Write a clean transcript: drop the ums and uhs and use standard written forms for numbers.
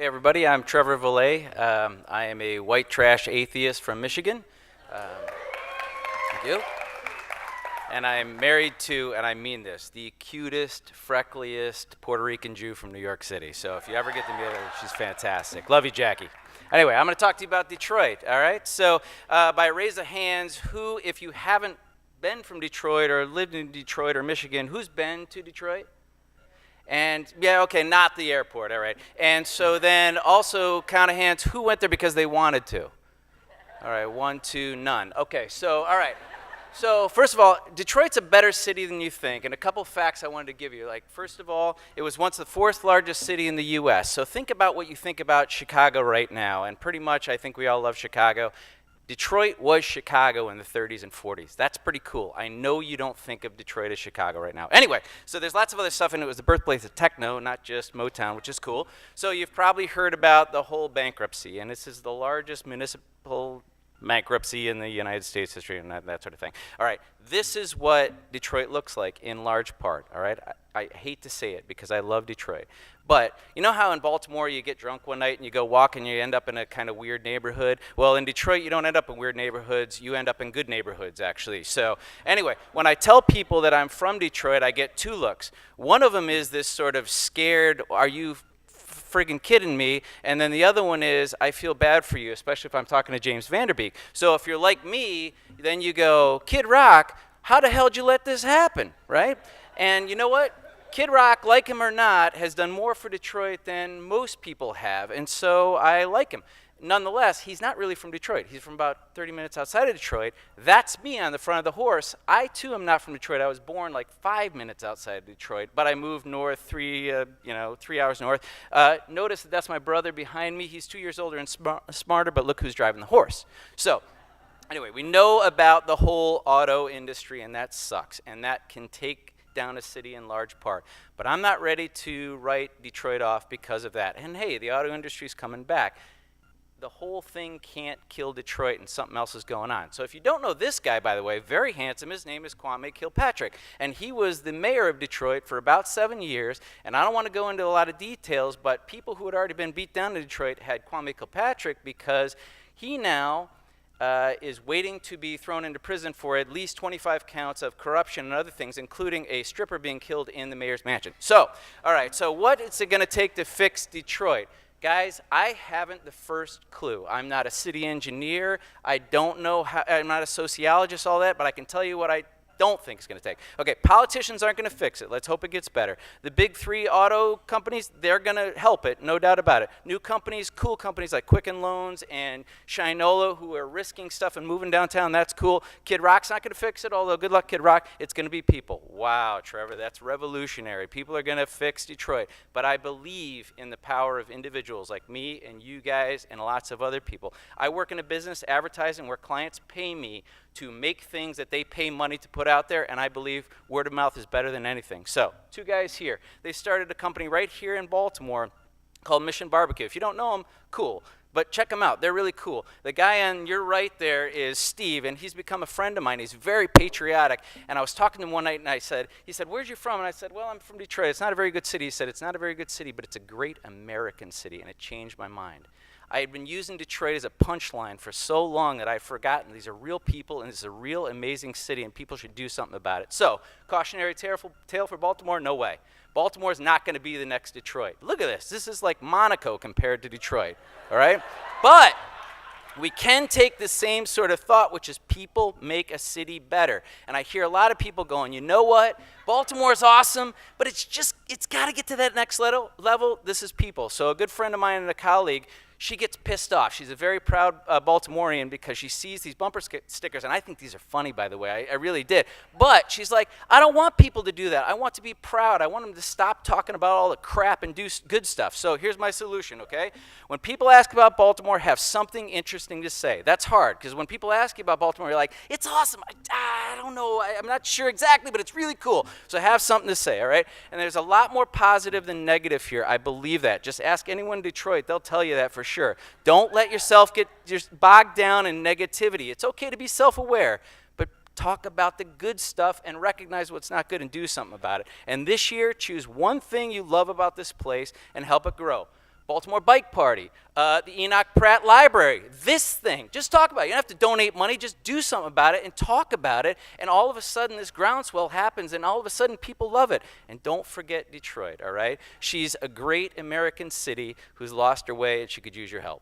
Hey everybody, I'm Trevor Villet. I am a white trash atheist from Michigan. Um, Thank you. And I'm married to, and I mean this, the cutest, freckliest Puerto Rican Jew from New York City. So if you ever get to meet her, she's fantastic. Love you, Jackie. Anyway, I'm going to talk to you about Detroit, all right? So by raise of hands, who, if you haven't been from Detroit or lived in Detroit or Michigan, who's been to Detroit? And yeah, okay, not the airport, all right. And so then also count of hands, who went there because they wanted to? All right, 1, 2, none. Okay, so all right. So first of all, Detroit's a better city than you think, and a couple facts I wanted to give you. Like, first of all, it was once the 4th largest city in the U.S. So think about what you think about Chicago right now, and pretty much I think we all love Chicago. Detroit was Chicago in the 30s and 40s. That's pretty cool. I know you don't think of Detroit as Chicago right now. Anyway, so there's lots of other stuff, and it was the birthplace of techno, not just Motown, which is cool. So you've probably heard about the whole bankruptcy, and this is the largest municipal bankruptcy in the United States history and that sort of thing. All right, this is what Detroit looks like in large part, all right? I hate to say it because I love Detroit. But you know how in Baltimore you get drunk one night and you go walk and you end up in a kind of weird neighborhood? Well, in Detroit you don't end up in weird neighborhoods, you end up in good neighborhoods actually. So anyway, when I tell people that I'm from Detroit, I get 2 looks. One of them is this sort of scared, are you friggin' kidding me? And then the other one is, I feel bad for you, especially if I'm talking to James Vanderbeek. So if you're like me, then you go, Kid Rock, how the hell did you let this happen, right? And you know what? Kid Rock, like him or not, has done more for Detroit than most people have, and so I like him. Nonetheless, he's not really from Detroit. He's from about 30 minutes outside of Detroit. That's me on the front of the horse. I, too, am not from Detroit. I was born like 5 minutes outside of Detroit, but I moved north 3 hours north. Notice that that's my brother behind me. He's 2 years older and smarter, but look who's driving the horse. So anyway, we know about the whole auto industry, and that sucks, and that can take down a city in large part. But I'm not ready to write Detroit off because of that. And hey, the auto industry's coming back. The whole thing can't kill Detroit, and something else is going on. So if you don't know this guy, by the way, very handsome, his name is Kwame Kilpatrick, and he was the mayor of Detroit for about 7 years, and I don't want to go into a lot of details, but people who had already been beat down in Detroit had Kwame Kilpatrick because he now is waiting to be thrown into prison for at least 25 counts of corruption and other things, including a stripper being killed in the mayor's mansion. So, all right, so what is it going to take to fix Detroit? Guys, I haven't the first clue. I'm not a city engineer. I don't know how, I'm not a sociologist, all that, but I can tell you what I don't think it's going to take. Okay, politicians aren't going to fix it. Let's hope it gets better. The big 3 auto companies, they're going to help it, no doubt about it. New companies, cool companies like Quicken Loans and Shinola, who are risking stuff and moving downtown, that's cool. Kid Rock's not going to fix it, although good luck, Kid Rock. It's going to be people. Wow, Trevor, that's revolutionary. People are going to fix Detroit. But I believe in the power of individuals like me and you guys and lots of other people. I work in a business, advertising, where clients pay me to make things that they pay money to put out there, and I believe word of mouth is better than anything. So, 2 guys here. They started a company right here in Baltimore called Mission Barbecue. If you don't know them, cool. But check them out. They're really cool. The guy on your right there is Steve, and he's become a friend of mine. He's very patriotic. And I was talking to him one night, and he said, where's you from? And I said, well, I'm from Detroit. It's not a very good city. He said, it's not a very good city, but it's a great American city, and it changed my mind. I had been using Detroit as a punchline for so long that I've forgotten these are real people, and it's a real amazing city, and people should do something about it. So, cautionary tale for Baltimore? No way. Baltimore is not going to be the next Detroit. Look at this. This is like Monaco compared to Detroit, all right? But we can take the same sort of thought, which is people make a city better. And I hear a lot of people going, you know what? Baltimore's awesome, but it's got to get to that next level. This is people. So a good friend of mine and a colleague, she gets pissed off. She's a very proud Baltimorean because she sees these bumper stickers, and I think these are funny, by the way. I really did. But she's like, I don't want people to do that. I want to be proud. I want them to stop talking about all the crap and do good stuff. So here's my solution, okay? When people ask about Baltimore, have something interesting to say. That's hard, because when people ask you about Baltimore, you're like, it's awesome. I don't know. I'm not sure exactly, but it's really cool. So have something to say, all right? And there's a lot more positive than negative here. I believe that. Just ask anyone in Detroit. They'll tell you that for sure. Don't let yourself get just bogged down in negativity. It's okay to be self-aware, but talk about the good stuff and recognize what's not good and do something about it. And this year, choose one thing you love about this place and help it grow. Baltimore Bike Party, the Enoch Pratt Library, this thing. Just talk about it. You don't have to donate money. Just do something about it and talk about it. And all of a sudden, this groundswell happens, and all of a sudden, people love it. And don't forget Detroit, all right? She's a great American city who's lost her way, and she could use your help.